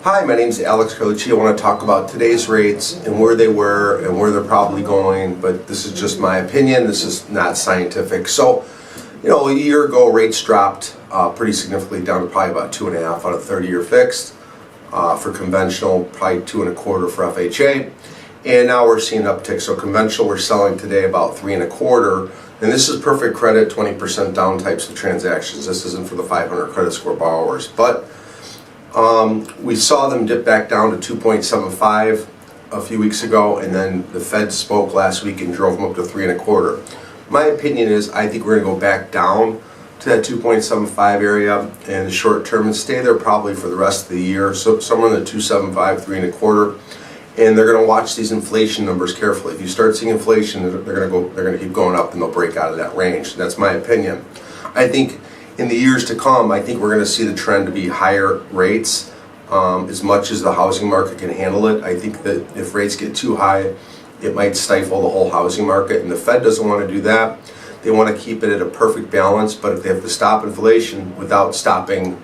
Hi, my name is CARLUCCI. I want to talk about today's rates and where they were and where they're probably going, but this is just my opinion. This is not scientific. So, a year ago rates dropped pretty significantly down to probably about 2.5 on a 30-year fixed. For conventional, probably 2.25 for FHA. And now we're seeing an uptick. So conventional we're selling today about 3.25. And this is perfect credit, 20% down types of transactions. This isn't for the 500 credit score borrowers. But we saw them dip back down to 2.75 a few weeks ago, and then the Fed spoke last week and drove them up to 3.25. My opinion is I think we're going to go back down to that 2.75 area in the short term and stay there probably for the rest of the year. So somewhere in the 2.75, 3.25. And they're going to watch these inflation numbers carefully. If you start seeing inflation, they're going to keep going up and they'll break out of that range. That's my opinion. I think in the years to come, I think we're going to see the trend to be higher rates as much as the housing market can handle it. I think that if rates get too high, it might stifle the whole housing market, and the Fed doesn't want to do that. They want to keep it at a perfect balance, but if they have to stop inflation without stopping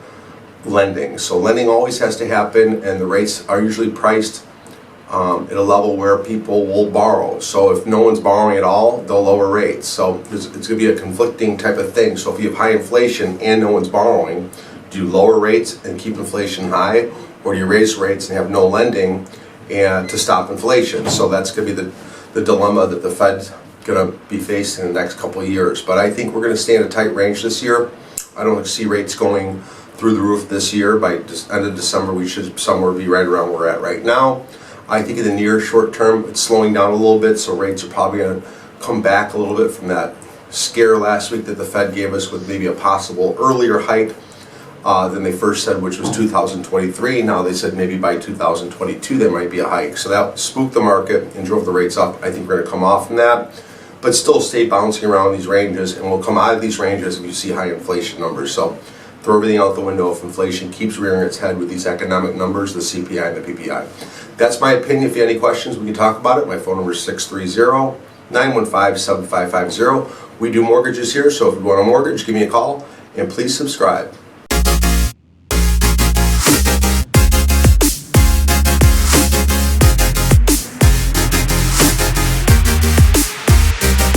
lending. So lending always has to happen, and the rates are usually priced at a level where people will borrow. So if no one's borrowing at all, they'll lower rates. So it's going to be a conflicting type of thing. So if you have high inflation and no one's borrowing, do you lower rates and keep inflation high, or do you raise rates and have no lending and to stop inflation? So that's going to be the dilemma that the Fed's going to be facing in the next couple of years. But I think we're going to stay in a tight range this year. I don't see rates going through the roof this year. By end of December, we should somewhere be right around where we're at right now. I think in the near short term, it's slowing down a little bit, so rates are probably going to come back a little bit from that scare last week that the Fed gave us with maybe a possible earlier hike than they first said, which was 2023. Now they said maybe by 2022 there might be a hike. So that spooked the market and drove the rates up. I think we're going to come off from that, but still stay bouncing around these ranges, and we'll come out of these ranges if you see high inflation numbers. So throw everything out the window if inflation keeps rearing its head with these economic numbers, the CPI and the PPI. That's my opinion. If you have any questions, we can talk about it. My phone number is 630-915-7550. We do mortgages here, so if you want a mortgage, give me a call, and please subscribe.